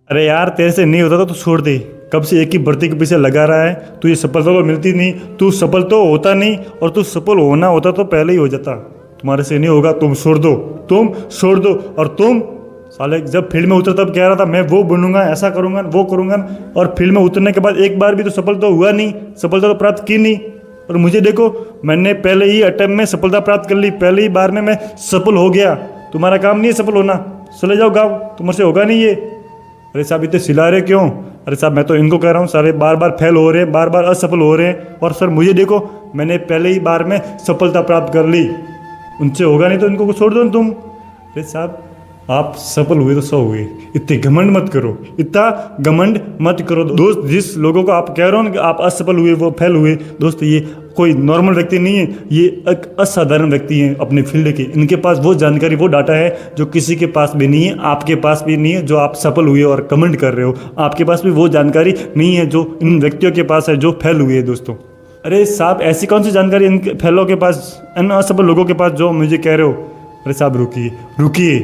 अरे यार, तेरे से नहीं होता तो तू छोड़ दे। कब से एक ही भर्ती के पीछे लगा रहा है। तू ये सफलता तो मिलती नहीं, तू सफल तो होता नहीं, और तू सफल होना होता तो पहले ही हो जाता। तुम्हारे से नहीं होगा, तुम छोड़ दो, तुम छोड़ दो। और तुम साले जब फील्ड में उतर तब कह रहा था मैं वो बनूंगा, ऐसा करूंगा, वो करूंगा, और फील्ड में उतरने के बाद एक बार भी तो सफल तो हुआ नहीं, सफलता तो प्राप्त की नहीं। और मुझे देखो, मैंने पहले ही अटेम्प्ट में सफलता प्राप्त कर ली, पहले ही बार में मैं सफल हो गया। तुम्हारा काम नहीं है सफल होना, चले जाओ गाँव, तुम्हारे से होगा नहीं ये। अरे साहब इतने सिला रहे क्यों? अरे साहब मैं तो इनको कह रहा हूँ, सारे बार बार फेल हो रहे हैं, बार बार असफल हो रहे हैं। और सर मुझे देखो, मैंने पहले ही बार में सफलता प्राप्त कर ली, उनसे होगा नहीं तो इनको छोड़ दो तुम। अरे साहब आप सफल हुए तो सौ हुए, इतने घमंड मत करो, इतना घमंड मत करो दोस्त। जिस लोगों को आप कह रहे हो ना कि आप असफल हुए, वो फेल हुए, दोस्त ये कोई नॉर्मल व्यक्ति नहीं है, ये एक असाधारण व्यक्ति हैं अपने फील्ड के। इनके पास वो जानकारी, वो डाटा है जो किसी के पास भी नहीं है, आपके पास भी नहीं है। जो आप सफल हुए और कमेंट कर रहे हो, आपके पास भी वो जानकारी नहीं है जो इन व्यक्तियों के पास है जो फेल हुए दोस्तों। अरे साहब ऐसी कौन सी जानकारी इन फेलों के पास, इन असफल लोगों के पास जो मुझे कह रहे हो? अरे साहब रुकिए रुकिए,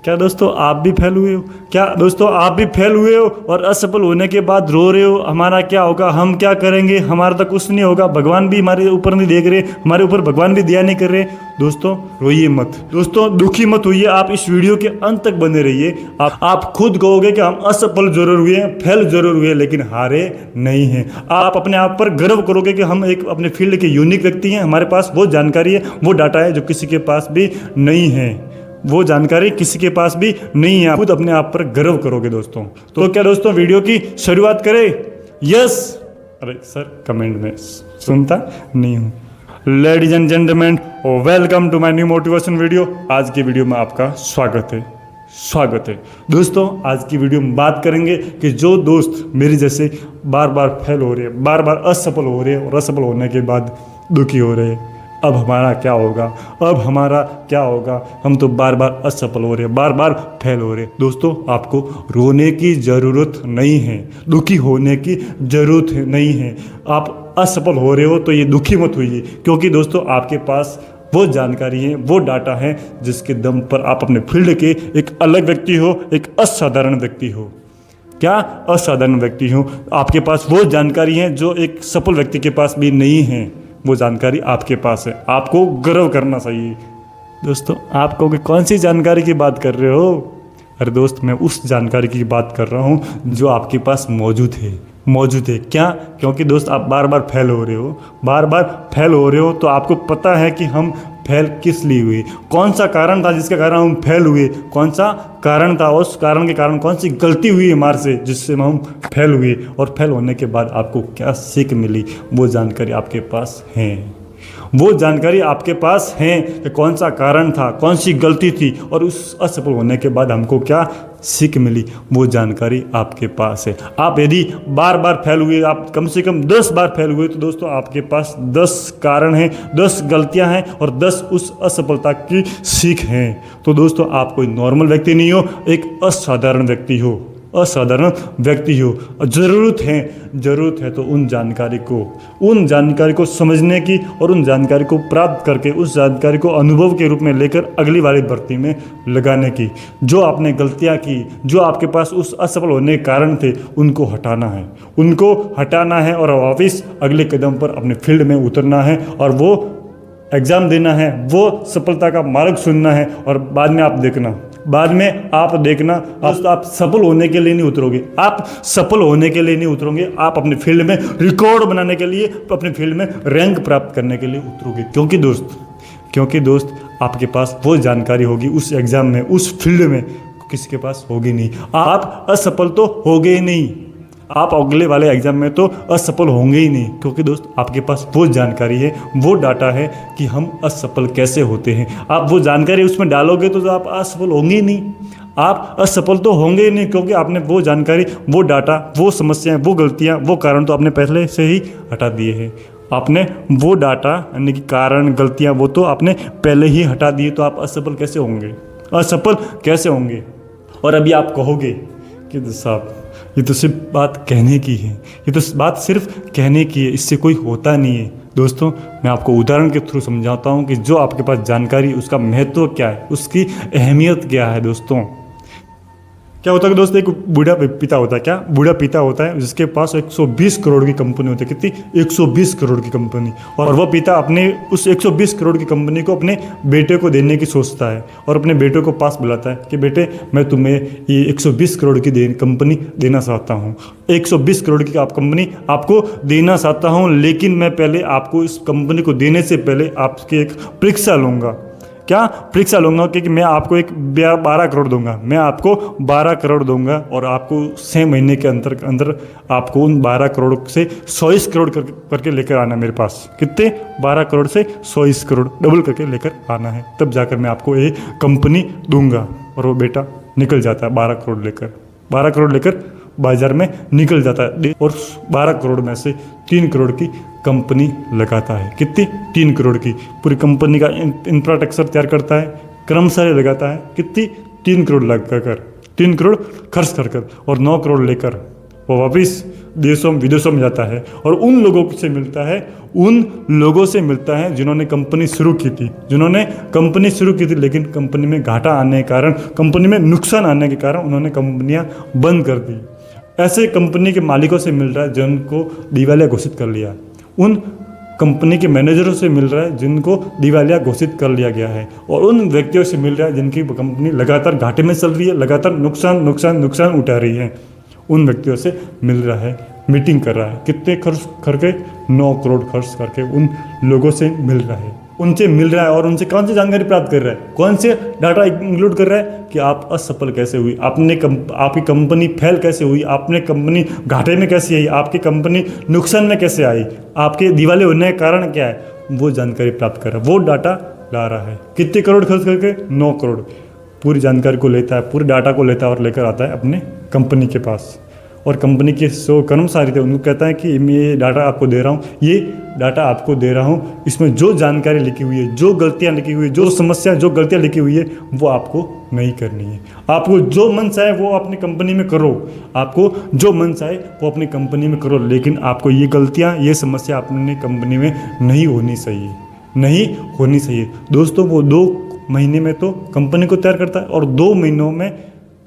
क्या दोस्तों आप भी फेल हुए हो? क्या दोस्तों आप भी फेल हुए हो और असफल होने के बाद रो रहे हो हमारा क्या होगा, हम क्या करेंगे, हमारा तो कुछ नहीं होगा, भगवान भी हमारे ऊपर नहीं देख रहे, हमारे ऊपर भगवान भी दया नहीं कर रहे? दोस्तों रोइए मत, दोस्तों दुखी मत होइए, आप इस वीडियो के अंत तक बने रहिए। आप खुद कहोगे कि हम असफल जरूर हुए हैं, फेल जरूर हुए, लेकिन हारे नहीं हैं। आप अपने आप पर गर्व करोगे कि हम एक अपने फील्ड के यूनिक व्यक्ति हैं, हमारे पास वो जानकारी है, वो डाटा है जो किसी के पास भी नहीं है, वो जानकारी किसी के पास भी नहीं है। आप खुद अपने आप पर गर्व करोगे दोस्तों। तो क्या दोस्तों वीडियो की शुरुआत करें? यस। अरे सर कमेंट में सुनता नहीं हूँ। Ladies and gentleman, welcome to my new motivation video. आज की वीडियो में आपका स्वागत है, स्वागत है दोस्तों। आज की वीडियो में बात करेंगे कि जो दोस्त मेरे जैसे बार बार फेल हो रहे हैं, बार बार असफल हो रहे हैं, और असफल होने के बाद दुखी हो रहे हैं, अब हमारा क्या होगा, अब हमारा क्या होगा, हम तो बार बार असफल हो रहे हैं, बार बार फेल हो रहे हैं। दोस्तों आपको रोने की ज़रूरत नहीं है, दुखी होने की ज़रूरत नहीं है। आप असफल हो रहे हो तो ये दुखी मत होइए, क्योंकि दोस्तों आपके पास वो जानकारी है, वो डाटा है जिसके दम पर आप अपने फील्ड के एक अलग व्यक्ति हो, एक असाधारण व्यक्ति हो। क्या असाधारण व्यक्ति हो? आपके पास वो जानकारी है जो एक सफल व्यक्ति के पास भी नहीं है, वो जानकारी आपके पास है, आपको गर्व करना चाहिए। दोस्तों आप कहोगे कौन सी जानकारी की बात कर रहे हो? अरे दोस्त मैं उस जानकारी की बात कर रहा हूँ जो आपके पास मौजूद है, मौजूद है। क्या? क्योंकि दोस्त आप बार बार फेल हो रहे हो, बार बार फेल हो रहे हो, तो आपको पता है कि हम फेल किस लिए हुए, कौन सा कारण था जिसके कारण हम फेल हुए, कौन सा कारण था, उस कारण के कारण कौन सी गलती हुई हमारे से जिससे हम फेल हुए, और फेल होने के बाद आपको क्या सीख मिली, वो जानकारी आपके पास है। वो जानकारी आपके पास है कि कौन सा कारण था, कौन सी गलती थी, और उस असफल होने के बाद हमको क्या सीख मिली, वो जानकारी आपके पास है। आप यदि बार बार फेल हुए, आप कम से कम 10 बार फेल हुए, तो दोस्तों आपके पास 10 कारण हैं, 10 गलतियां हैं, और 10 उस असफलता की सीख हैं। तो दोस्तों आप कोई नॉर्मल व्यक्ति नहीं हो, एक असाधारण व्यक्ति हो, असाधारण व्यक्ति हो। ज़रूरत है तो उन जानकारी को समझने की, और उन जानकारी को प्राप्त करके उस जानकारी को अनुभव के रूप में लेकर अगली वाली भर्ती में लगाने की। जो आपने गलतियां की, जो आपके पास उस असफल होने के कारण थे, उनको हटाना है और वापिस अगले कदम पर अपने फील्ड में उतरना है, और वो एग्ज़ाम देना है, वो सफलता का मार्ग चुनना है। और बाद में आप देखना, आप सफल होने के लिए नहीं उतरोगे, आप सफल होने के लिए नहीं उतरोगे, आप अपने फील्ड में रिकॉर्ड बनाने के लिए, अपने फील्ड में रैंक प्राप्त करने के लिए उतरोगे। क्योंकि दोस्त आपके पास वो जानकारी होगी उस एग्ज़ाम में, उस फील्ड में किसी के पास होगी नहीं। आप असफल तो होगे ही नहीं, आप अगले वाले एग्जाम में तो असफल होंगे ही नहीं, क्योंकि दोस्त आपके पास वो जानकारी है, वो डाटा है कि हम असफल कैसे होते हैं। आप वो जानकारी उसमें डालोगे तो आप असफल होंगे ही नहीं, आप असफल तो होंगे ही नहीं, क्योंकि आपने वो जानकारी, वो डाटा, वो समस्याएं, वो गलतियां, वो कारण तो आपने पहले से ही हटा दिए हैं। आपने वो डाटा यानी कि कारण, गलतियां, वो तो आपने पहले ही हटा दिए, तो आप असफल कैसे होंगे? और अभी आप कहोगे कि साहब ये तो सिर्फ बात कहने की है, ये तो बात सिर्फ कहने की है, इससे कोई होता नहीं है। दोस्तों मैं आपको उदाहरण के थ्रू समझाता हूँ कि जो आपके पास जानकारी, उसका महत्व क्या है, उसकी अहमियत क्या है। दोस्तों क्या होता है कि दोस्त, एक बूढ़ा पिता होता है, क्या बूढ़ा पिता होता है जिसके पास 120 करोड़ की कंपनी होती है। कितनी? 120 करोड़ की कंपनी। और वह पिता अपने उस 120 करोड़ की कंपनी को अपने बेटे को देने की सोचता है और अपने बेटे को पास बुलाता है कि बेटे, मैं तुम्हें ये 120 करोड़ की कंपनी देना चाहता हूँ, 120 करोड़ की आप कंपनी आपको देना चाहता हूँ, लेकिन मैं पहले आपको इस कंपनी को देने से पहले आपकी एक परीक्षा लूँगा। क्या परीक्षा लूँगा? क्योंकि मैं आपको एक 12 करोड़ दूंगा, मैं आपको 12 करोड़ दूंगा और आपको 6 महीने के अंदर आपको उन 12 करोड़ से 120 करोड़ करके लेकर आना है मेरे पास। कितने? 12 करोड़ से 120 करोड़ डबल करके लेकर आना है, तब जाकर मैं आपको ये कंपनी दूंगा। और वो बेटा निकल जाता है 12 करोड़ लेकर, 12 करोड़ लेकर बाजार में निकल जाता है और 12 करोड़ में से 3 करोड़ की कंपनी लगाता है। कितनी? 3 करोड़ की पूरी कंपनी का इंफ्रास्ट्रक्चर तैयार करता है, कर्मचारी लगाता है। कितनी? 3 करोड़ लगा कर, 3 करोड़ खर्च कर कर और 9 करोड़ लेकर वो वापिस देशों विदेशों में जाता है और उन लोगों से मिलता है, उन लोगों से मिलता है जिन्होंने कंपनी शुरू की थी, जिन्होंने कंपनी शुरू की थी, लेकिन कंपनी में घाटा आने के कारण, कंपनी में नुकसान आने के कारण उन्होंने कंपनियां बंद कर दी। ऐसे कंपनी के मालिकों से मिल रहा है जिनको दिवालिया घोषित कर लिया, उन कंपनी के मैनेजरों से मिल रहा है जिनको दिवालिया घोषित कर लिया गया है, और उन व्यक्तियों से मिल रहा है जिनकी कंपनी लगातार घाटे में चल रही है, लगातार नुकसान उठा रही है। उन व्यक्तियों से मिल रहा है, मीटिंग कर रहा है। कितने खर्च करके? 9 करोड़ खर्च करके उन लोगों से मिल रहा है, उनसे मिल रहा है। और उनसे कौन सी जानकारी प्राप्त कर रहा है? कौन से डाटा इंक्लूड कर रहा है कि आप असफल कैसे हुई, आपकी कंपनी फेल कैसे हुई, आपने कंपनी घाटे में कैसे आई, आपकी कंपनी नुकसान में कैसे आई, आपके दिवाले होने का कारण क्या है, वो जानकारी प्राप्त कर रहा है, वो डाटा ला रहा है। कितने करोड़ खर्च करके? 9 करोड़। पूरी जानकारी को लेता है, पूरे डाटा को लेता है और लेकर आता है अपने कंपनी के पास। और कंपनी के जो कर्मचारी थे उनको कहता है कि मैं ये डाटा आपको दे रहा हूँ, ये डाटा आपको दे रहा हूँ, इसमें जो जानकारी लिखी हुई है, जो गलतियाँ लिखी हुई है, जो समस्या, जो गलतियाँ लिखी हुई है, वो आपको नहीं करनी है। आपको जो मन चाहे वो अपनी कंपनी में करो, आपको जो मन चाहे वो अपनी कंपनी में करो, लेकिन आपको ये गलतियाँ, ये समस्या अपनी कंपनी में नहीं होनी चाहिए, नहीं होनी चाहिए। दोस्तों, वो 2 महीने में तो कंपनी को तैयार करता है और 2 महीनों में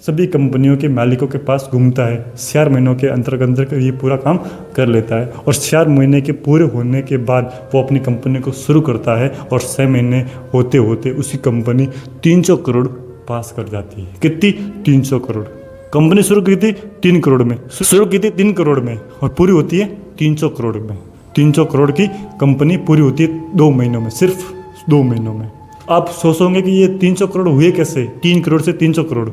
सभी कंपनियों के मालिकों के पास घूमता है, 4 महीनों के अंदर ये पूरा काम कर लेता है। और 4 महीने के पूरे होने के बाद वो अपनी कंपनी को शुरू करता है और 6 महीने होते होते उसकी कंपनी 300 करोड़ पास कर जाती है। कितनी? 300 करोड़। कंपनी शुरू की थी 3 करोड़ में, शुरू की थी 3 करोड़ में और पूरी होती है 300 करोड़ में। 300 करोड़ की कंपनी पूरी होती है 2 महीनों में, सिर्फ 2 महीनों में। आप सोचोगे कि ये 300 करोड़ हुए कैसे? 3 करोड़ से 300 करोड़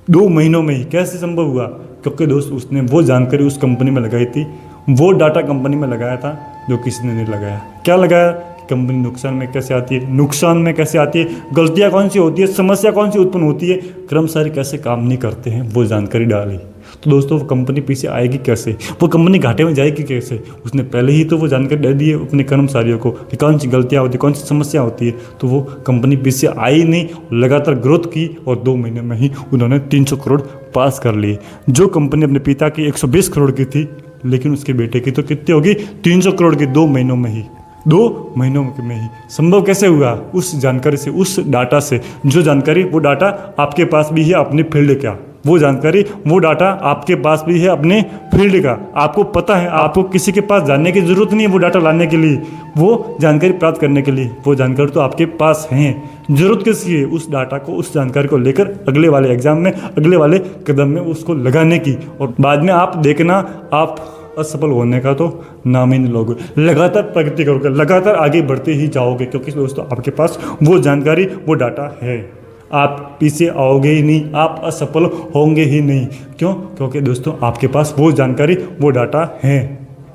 2 महीनों में ही कैसे संभव हुआ? क्योंकि दोस्त, उसने वो जानकारी उस कंपनी में लगाई थी, वो डाटा कंपनी में लगाया था जो किसी ने नहीं लगाया। क्या लगाया? कंपनी नुकसान में कैसे आती है, नुकसान में कैसे आती है, गलतियाँ कौन सी होती है, समस्या कौन सी उत्पन्न होती है, कर्मचारी कैसे काम नहीं करते हैं, वो जानकारी डाली। तो दोस्तों, वो कंपनी पीछे आएगी कैसे, वो कंपनी घाटे में जाएगी कैसे? उसने पहले ही तो वो जानकारी दे दी है अपने कर्मचारियों को कि कौन सी गलतियाँ होती है, कौन सी समस्या होती है। तो वो कंपनी पीछे आई नहीं, लगातार ग्रोथ की और 2 महीने में ही उन्होंने 300 करोड़ पास कर लिए। जो कंपनी अपने पिता की 120 करोड़ की थी, लेकिन उसके बेटे की तो कितनी होगी? 300 करोड़ की 2 महीनों में ही। 2 महीनों में ही संभव कैसे हुआ? उस जानकारी से, उस डाटा से। जो जानकारी, वो डाटा आपके पास भी है अपने फील्ड का, वो जानकारी, वो डाटा आपके पास भी है अपने फील्ड का। आपको पता है, आपको किसी के पास जाने की जरूरत नहीं है वो डाटा लाने के लिए, वो जानकारी प्राप्त करने के लिए। वो जानकारी तो आपके पास है। जरूरत किसकी है? उस डाटा को, उस जानकारी को लेकर अगले वाले एग्जाम में, अगले वाले कदम में उसको लगाने की। और बाद में आप देखना, आप असफल होने का तो नाम ही नहीं लोगे। लगातार प्रगति करोगे, लगातार आगे बढ़ते ही जाओगे, क्योंकि दोस्तों आपके पास वो जानकारी, वो डाटा है। आप पीछे आओगे ही नहीं, आप असफल होंगे ही नहीं। क्यों? क्योंकि दोस्तों आपके पास वो जानकारी, वो डाटा है।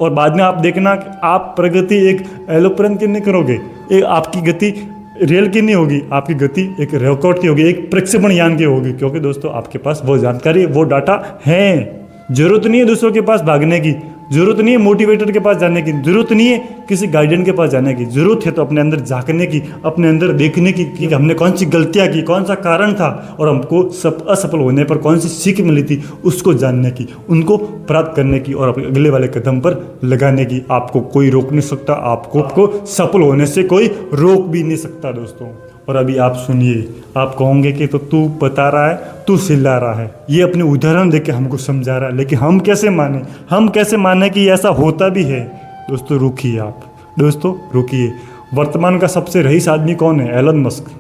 और बाद में आप देखना कि आप प्रगति एक एरोप्लेन की नहीं करोगे, एक आपकी गति रेल की नहीं होगी, आपकी गति एक रॉकेट की होगी, एक प्रक्षेपण यान की होगी। क्योंकि दोस्तों आपके पास वो जानकारी, वो डाटा है। जरूरत नहीं है दूसरों के पास भागने की, जरूरत नहीं है मोटिवेटर के पास जाने की, जरूरत नहीं है किसी गाइडेंस के पास जाने की। जरूरत है तो अपने अंदर झांकने की, अपने अंदर देखने की कि हमने कौन सी गलतियां की, कौन सा कारण था और हमको असफल होने पर कौन सी सीख मिली थी, उसको जानने की, उनको प्राप्त करने की और अपने अगले वाले कदम पर लगाने की। आपको कोई रोक नहीं सकता, आपको सफल होने से कोई रोक भी नहीं सकता दोस्तों। और अभी आप सुनिए, आप कहोगे कि तो तू बता रहा है, तू चिल्ला रहा है, ये अपने उदाहरण देके हमको समझा रहा है, लेकिन हम कैसे माने, हम कैसे माने कि ऐसा होता भी है। दोस्तों रुकिए, आप दोस्तों रुकिए। वर्तमान का सबसे रईस आदमी कौन है? Elon Musk.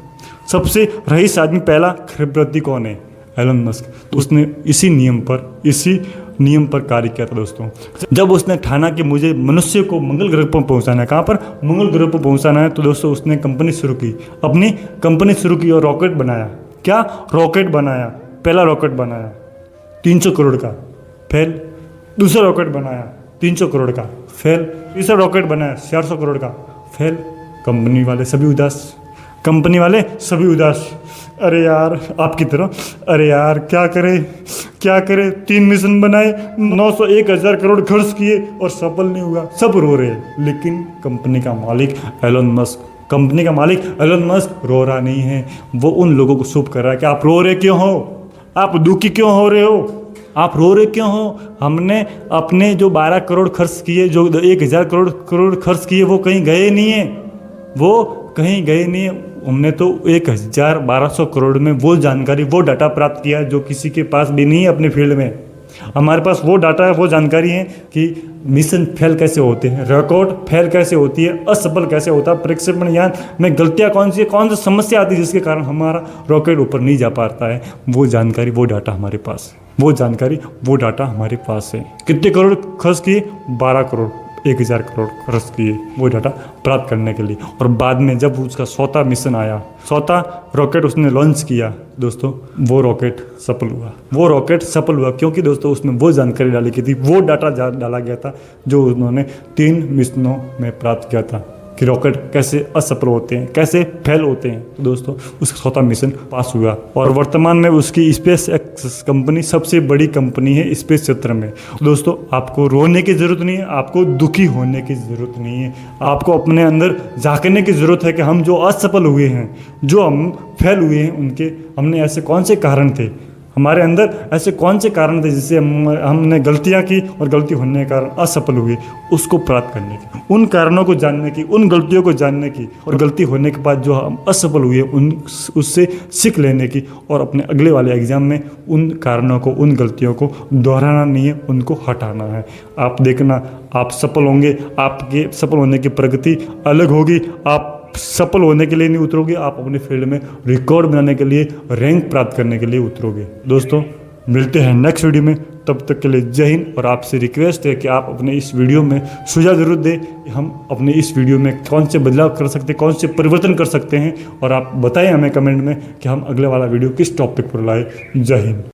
सबसे रईस आदमी, पहला खरबरती कौन है? Elon Musk. तो उसने इसी नियम पर कार्य किया था दोस्तों। जब उसने ठाना कि मुझे मनुष्य को मंगल ग्रह पर पहुंचाना है, कहाँ पर? मंगल ग्रह पर पहुंचाना है, तो दोस्तों उसने कंपनी शुरू की, अपनी कंपनी शुरू की और रॉकेट बनाया। क्या रॉकेट बनाया? पहला रॉकेट बनाया 300 करोड़ का, फेल। दूसरा रॉकेट बनाया 300 करोड़ का, फेल। तीसरा रॉकेट बनाया 400 करोड़ का, फेल। कंपनी वाले सभी उदास। अरे यार आपकी तरह, अरे यार क्या करे 3 मिशन बनाए, 900 1000 करोड़ खर्च किए और सफल नहीं हुआ, सब रो रहे हैं। लेकिन कंपनी का मालिक एलन मस्क रो रहा नहीं है। वो उन लोगों को शुभ कर रहा है कि आप रो रहे क्यों हो, आप दुखी क्यों हो रहे हो, आप रो रहे क्यों हो? हमने अपने जो 12 करोड़ खर्च किए, जो 1000 करोड़ खर्च किए, वो कहीं गए नहीं है। हमने तो 1200 करोड़ में वो जानकारी, वो डाटा प्राप्त किया जो किसी के पास भी नहीं है अपने फील्ड में। हमारे पास वो डाटा है, वो जानकारी है कि मिशन फेल कैसे होते हैं, रॉकेट फेल कैसे होती है, असफल कैसे होता है, प्रक्षेपण यान में गलतियाँ कौन सी समस्या आती है जिसके कारण हमारा रॉकेट ऊपर नहीं जा पाता है। वो जानकारी, वो डाटा हमारे पास है। कितने करोड़ खर्च किए? 12 करोड़ 1000 करोड़ खर्च किए वो डाटा प्राप्त करने के लिए। और बाद में जब उसका 100वां मिशन आया, 100वां रॉकेट उसने लॉन्च किया दोस्तों, वो रॉकेट सफल हुआ क्योंकि दोस्तों उसमें वो जानकारी डाली गई थी, वो डाटा डाला गया था जो उन्होंने 3 मिशनों में प्राप्त किया था कि रॉकेट कैसे असफल होते हैं, कैसे फेल होते हैं। तो दोस्तों उसका 100वां मिशन पास हुआ और वर्तमान में उसकी स्पेस एक्स कंपनी सबसे बड़ी कंपनी है स्पेस क्षेत्र में। तो दोस्तों आपको रोने की ज़रूरत नहीं है, आपको दुखी होने की ज़रूरत नहीं है, आपको अपने अंदर झांकने की ज़रूरत है कि हम जो असफल हुए हैं, जो हम फेल हुए हैं, उनके हमने ऐसे कौन से कारण थे, हमारे अंदर ऐसे कौन से कारण थे जिससे हमने गलतियां की और गलती होने के कारण असफल हुए, उसको प्राप्त करने की, उन कारणों को जानने की, उन गलतियों को जानने की और गलती होने के बाद जो हम असफल हुए उससे सीख लेने की और अपने अगले वाले एग्जाम में उन कारणों को, उन गलतियों को दोहराना नहीं है, उनको हटाना है। आप देखना, आप सफल होंगे, आपके सफल होने की प्रगति अलग होगी। आप सफल होने के लिए नहीं उतरोगे, आप अपने फील्ड में रिकॉर्ड बनाने के लिए, रैंक प्राप्त करने के लिए उतरोगे। दोस्तों मिलते हैं नेक्स्ट वीडियो में, तब तक के लिए जय हिंद। और आपसे रिक्वेस्ट है कि आप अपने इस वीडियो में सुझाव जरूर दें कि हम अपने इस वीडियो में कौन से बदलाव कर सकते हैं, कौन से परिवर्तन कर सकते हैं, और आप बताएं हमें कमेंट में कि हम अगले वाला वीडियो किस टॉपिक पर लाए। जय हिंद।